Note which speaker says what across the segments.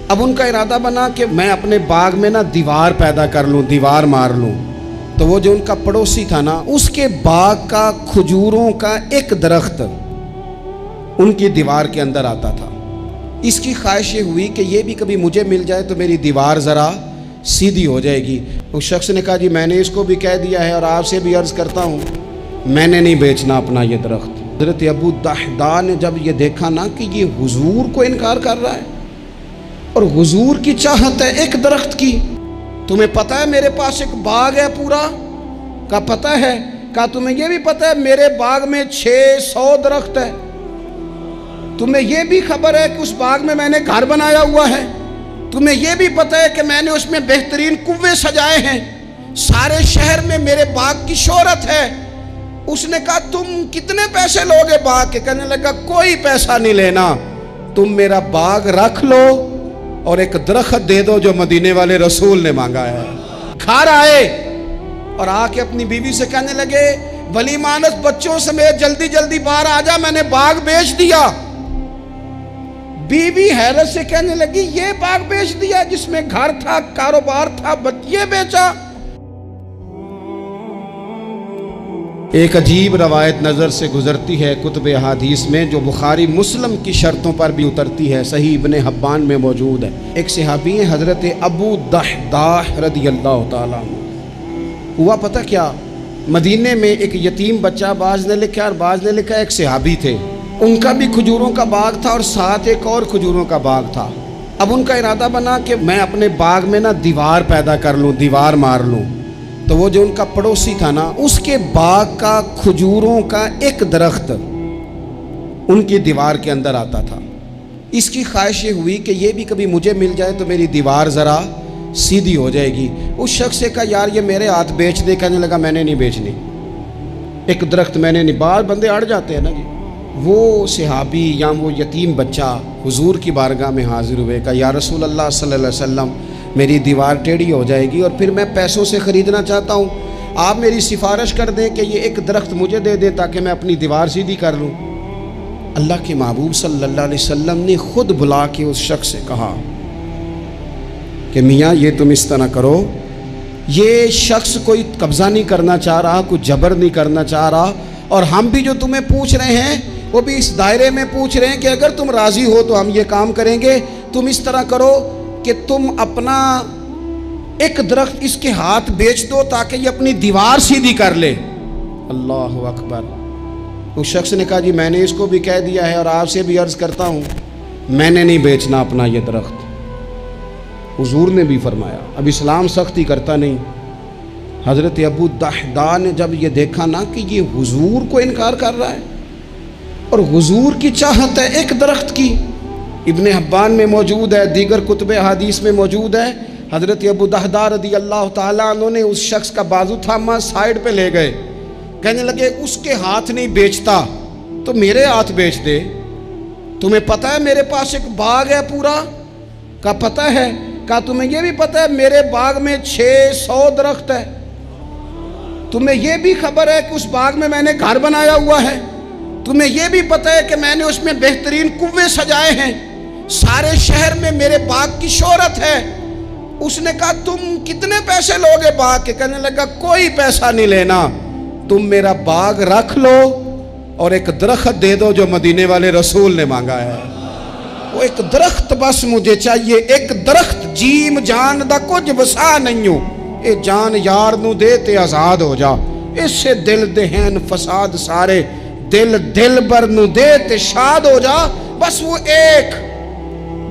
Speaker 1: اب ان کا ارادہ بنا کہ میں اپنے باغ میں نا دیوار پیدا کر لوں، دیوار مار لوں۔ تو وہ جو ان کا پڑوسی تھا نا، اس کے باغ کا کھجوروں کا ایک درخت ان کی دیوار کے اندر آتا تھا۔ اس کی خواہش یہ ہوئی کہ یہ بھی کبھی مجھے مل جائے تو میری دیوار ذرا سیدھی ہو جائے گی۔ اس شخص نے کہا جی میں نے اس کو بھی کہہ دیا ہے اور آپ سے بھی عرض کرتا ہوں، میں نے نہیں بیچنا اپنا یہ درخت۔ حضرت ابو دحداء نے جب یہ دیکھا نا کہ یہ حضور کو انکار کر رہا ہے اور حضور کی چاہت ہے ایک درخت کی، تمہیں پتہ ہے میرے پاس ایک باغ ہے پورا؟ کا پتہ ہے؟ کہا تمہیں یہ بھی پتہ ہے میرے باغ میں 600 درخت ہے؟ تمہیں یہ بھی خبر ہے کہ اس باغ میں میں نے گھر بنایا ہوا ہے؟ تمہیں یہ بھی پتہ ہے کہ میں نے اس میں بہترین کنویں سجائے ہیں؟ سارے شہر میں میرے باغ کی شہرت ہے۔ اس نے کہا تم کتنے پیسے لوگے باغ کے؟ کہنے لگا کوئی پیسہ نہیں لینا، تم میرا باغ رکھ لو اور ایک درخت دے دو جو مدینے والے رسول نے مانگا ہے۔ گھر آئے اور آ کے اپنی بیوی سے کہنے لگے ولی مانس بچوں سمیت جلدی جلدی باہر آ جا، میں نے باغ بیچ دیا۔ بیوی حیرت سے کہنے لگی یہ باغ بیچ دیا جس میں گھر تھا، کاروبار تھا، یہ بیچا؟ ایک عجیب روایت نظر سے گزرتی ہے کتب احادیث میں، جو بخاری مسلم کی شرطوں پر بھی اترتی ہے، صحیح ابن حبان میں موجود ہے۔ ایک صحابی ہیں حضرت ابو دحداء رضی اللہ تعالیٰ عنہ۔ ہوا پتہ کیا، مدینے میں ایک یتیم بچہ، بعض نے لکھا اور بعض نے لکھا ایک صحابی تھے، ان کا بھی کھجوروں کا باغ تھا اور ساتھ ایک اور کھجوروں کا باغ تھا۔ اب ان کا ارادہ بنا کہ میں اپنے باغ میں نا دیوار پیدا کر لوں، دیوار مار لوں۔ تو وہ جو ان کا پڑوسی تھا نا، اس کے باغ کا کھجوروں کا ایک درخت ان کی دیوار کے اندر آتا تھا۔ اس کی خواہش یہ ہوئی کہ یہ بھی کبھی مجھے مل جائے تو میری دیوار ذرا سیدھی ہو جائے گی۔ اس شخص سے کہا یار یہ میرے ہاتھ بیچ دے۔ کہنے لگا میں نے نہیں بیچنی، ایک درخت میں نے نہیں۔ بعض بندے اڑ جاتے ہیں نا جی۔ وہ صحابی یا وہ یتیم بچہ حضور کی بارگاہ میں حاضر ہوئے، کہا یا رسول اللہ صلی اللہ علیہ وسلم میری دیوار ٹیڑھی ہو جائے گی اور پھر میں پیسوں سے خریدنا چاہتا ہوں، آپ میری سفارش کر دیں کہ یہ ایک درخت مجھے دے دیں تاکہ میں اپنی دیوار سیدھی کر لوں۔ اللہ کے محبوب صلی اللہ علیہ وسلم نے خود بلا کے اس شخص سے کہا کہ میاں یہ تم اس طرح کرو، یہ شخص کوئی قبضہ نہیں کرنا چاہ رہا، کوئی جبر نہیں کرنا چاہ رہا، اور ہم بھی جو تمہیں پوچھ رہے ہیں وہ بھی اس دائرے میں پوچھ رہے ہیں کہ اگر تم راضی ہو تو ہم یہ کام کریں گے۔ تم اس طرح کرو کہ تم اپنا ایک درخت اس کے ہاتھ بیچ دو تاکہ یہ اپنی دیوار سیدھی کر لے۔ اللہ اکبر۔ اس شخص نے کہا جی میں نے اس کو بھی کہہ دیا ہے اور آپ سے بھی عرض کرتا ہوں، میں نے نہیں بیچنا اپنا یہ درخت۔ حضور نے بھی فرمایا، اب اسلام سختی کرتا نہیں۔ حضرت ابو دحداء نے جب یہ دیکھا نا کہ یہ حضور کو انکار کر رہا ہے اور حضور کی چاہت ہے ایک درخت کی، ابن حبان میں موجود ہے، دیگر کتب احادیث میں موجود ہے، حضرت ابو دحداء رضی اللہ تعالیٰ عنہ نے اس شخص کا بازو تھاما، سائیڈ پہ لے گئے، کہنے لگے اس کے ہاتھ نہیں بیچتا تو میرے ہاتھ بیچ دے، تمہیں پتہ ہے میرے پاس ایک باغ ہے پورا؟ کا پتہ ہے؟ کہا تمہیں یہ بھی پتہ ہے میرے باغ میں 600 درخت ہے؟ تمہیں یہ بھی خبر ہے کہ اس باغ میں میں نے گھر بنایا ہوا ہے؟ تمہیں یہ بھی پتہ ہے کہ میں نے اس میں بہترین کنویں سجائے ہیں؟ سارے شہر میں میرے باغ کی شہرت ہے۔ اس نے کہا تم کتنے پیسے لوگے باغ کے؟ کہنے لگا کوئی پیسہ نہیں لینا، تم میرا باغ رکھ لو اور ایک درخت دے دو جو مدینے والے رسول نے مانگا ہے۔ وہ ایک درخت بس مجھے چاہیے، ایک درخت، جیم جان دا کچھ وسا نہیں ہو، اے جان یار نو دے تے آزاد ہو جا، اس سے دل دہن فساد سارے، دل بر نو دے تے شاد ہو جا، بس وہ ایک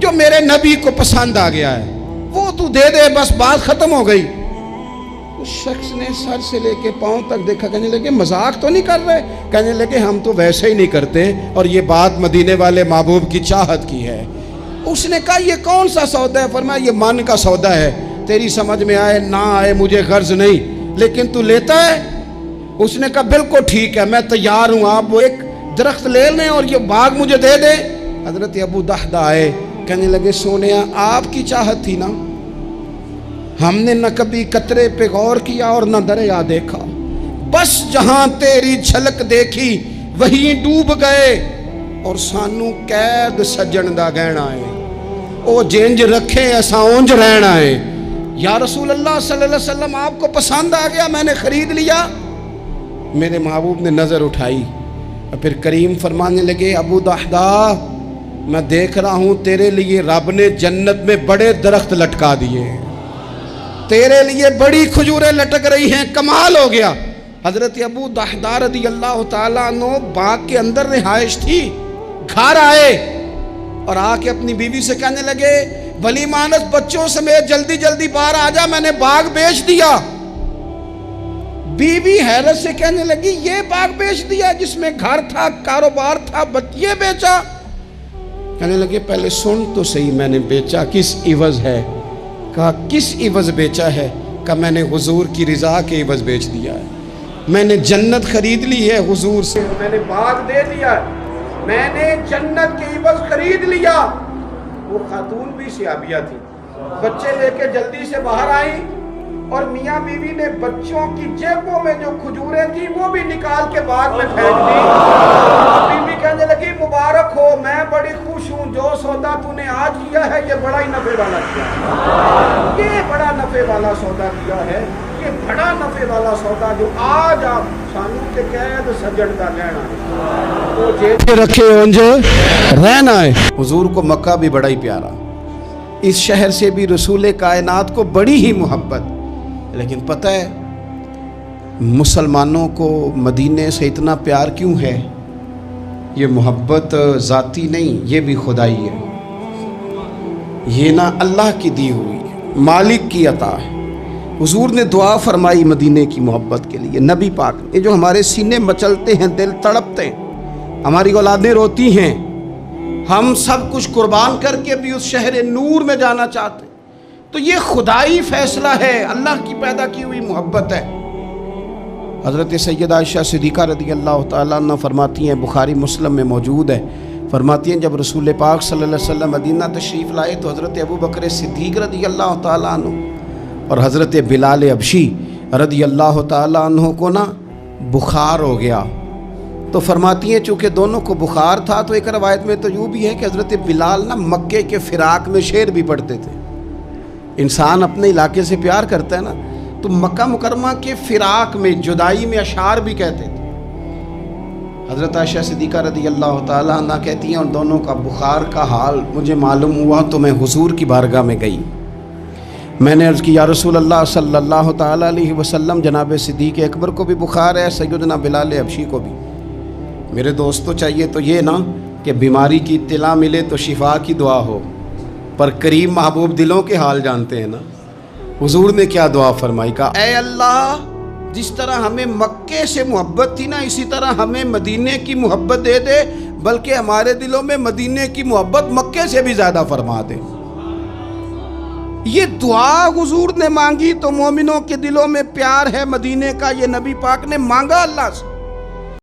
Speaker 1: جو میرے نبی کو پسند آ گیا ہے وہ تو دے دے، بس بات ختم ہو گئی۔ اس شخص نے سر سے لے کے پاؤں تک دیکھا، کہنے لگے مذاق تو نہیں کر رہے؟ کہنے لگے ہم تو ویسے ہی نہیں کرتے، اور یہ بات مدینے والے محبوب کی چاہت کی ہے۔ اس نے کہا یہ کون سا سودا ہے؟ فرمایا یہ من کا سودا ہے، تیری سمجھ میں آئے نہ آئے مجھے غرض نہیں، لیکن تو لیتا ہے؟ اس نے کہا بالکل ٹھیک ہے، میں تیار ہوں، آپ وہ ایک درخت لے لیں اور یہ باغ مجھے دے دیں۔ حضرت ابو دحداء آئے، کہنے لگے سونیا آپ کی چاہت تھی نا، ہم نے نہ کبھی قطرے پہ غور کیا اور نہ دریا دیکھا، بس جہاں تیری جھلک دیکھی وہیں ڈوب گئے، اور سانو قید سجن دا گہنا ہے۔ او جینج رکھے ایسا اونج رہنا ہے۔ یا رسول اللہ صلی اللہ علیہ وسلم آپ کو پسند آ گیا، میں نے خرید لیا۔ میرے محبوب نے نظر اٹھائی اور پھر کریم فرمانے لگے ابو دحداح میں دیکھ رہا ہوں تیرے لیے رب نے جنت میں بڑے درخت لٹکا دیے ہیں، تیرے لیے بڑی کھجوریں لٹک رہی ہیں، کمال ہو گیا۔ حضرت ابو دحداح رضی اللہ تعالیٰ عنہ باغ کے اندر رہائش تھی، گھر آئے اور آ کے اپنی بیوی سے کہنے لگے بھلی مانس بچوں سمیت جلدی جلدی باہر آ جا، میں نے باغ بیچ دیا۔ بیوی حیرت سے کہنے لگی یہ باغ بیچ دیا جس میں گھر تھا، کاروبار تھا، یہ بیچا؟ کہنے لگے پہلے سن تو صحیح، میں نے بیچا کس عوض ہے؟ کہا کس عوض بیچا ہے؟ کہا میں نے حضور کی رضا کے عوض بیچ دیا ہے، میں نے جنت خرید لی ہے حضور سے، میں نے باغ دے دیا ہے، میں نے جنت کے عوض خرید لیا۔ وہ خاتون بھی صحابیہ تھی، بچے لے کے جلدی سے باہر آئیں اور میاں بیوی نے بچوں کی جیبوں میں جو کھجوریں تھیں وہ بھی نکال کے باغ میں پھینک دی۔ بیوی کہنے لگی مبارک ہو، میں بڑی خوش ہوں، جو سودا تو نے آج کیا ہے یہ بڑا ہی نفع والا کیا ہے، یہ بڑا نفع والا سودا کیا ہے، یہ بڑا نفع والا سودا جو آج آپ سانو کے قید سجن کا لینا وہ جیب رکھے اونج رہنا ہے۔ حضور کو مکہ بھی بڑا ہی پیارا، اس شہر سے بھی رسول کائنات کو بڑی ہی محبت، لیکن پتہ ہے مسلمانوں کو مدینے سے اتنا پیار کیوں ہے؟ یہ محبت ذاتی نہیں، یہ بھی خدائی ہے، یہ نہ اللہ کی دی ہوئی ہے، مالک کی عطا ہے۔ حضور نے دعا فرمائی مدینے کی محبت کے لیے، نبی پاک نے، جو ہمارے سینے مچلتے ہیں، دل تڑپتے ہیں، ہماری اولادیں روتی ہیں، ہم سب کچھ قربان کر کے بھی اس شہر نور میں جانا چاہتے ہیں، تو یہ خدائی فیصلہ ہے، اللہ کی پیدا کی ہوئی محبت ہے۔ حضرت سیدہ عائشہ صدیقہ رضی اللہ تعالیٰ عنہ فرماتی ہیں، بخاری مسلم میں موجود ہے، فرماتی ہیں جب رسول پاک صلی اللہ علیہ وسلم مدینہ تشریف لائے تو حضرت ابو بکر صدیق رضی اللہ تعالیٰ عنہ اور حضرت بلال حبشی رضی اللہ تعالیٰ عنہ کو نا بخار ہو گیا، تو فرماتی ہیں چونکہ دونوں کو بخار تھا تو ایک روایت میں تو یوں بھی ہے کہ حضرت بلال نا مکے کے فراق میں شعر بھی پڑھتے تھے۔ انسان اپنے علاقے سے پیار کرتا ہے نا، تو مکہ مکرمہ کے فراق میں، جدائی میں اشعار بھی کہتے تھے۔ حضرت عائشہ صدیقہ رضی اللہ تعالیٰ عنہ کہتی ہیں اور دونوں کا بخار کا حال مجھے معلوم ہوا تو میں حضور کی بارگاہ میں گئی، میں نے عرض کی یا رسول اللہ صلی اللہ تعالیٰ علیہ وسلم جناب صدیق اکبر کو بھی بخار ہے، سیدنا بلال حبشی کو بھی، میرے دوستو چاہیے تو یہ نا کہ بیماری کی اطلاع ملے تو شفا کی دعا ہو، پر کریم محبوب دلوں کے حال جانتے ہیں نا۔ حضور نے کیا دعا فرمائی، کہا اے اللہ جس طرح ہمیں مکے سے محبت تھی نا، اسی طرح ہمیں مدینے کی محبت دے دے، بلکہ ہمارے دلوں میں مدینے کی محبت مکے سے بھی زیادہ فرما دے۔ یہ دعا حضور نے مانگی تو مومنوں کے دلوں میں پیار ہے مدینے کا، یہ نبی پاک نے مانگا اللہ سے۔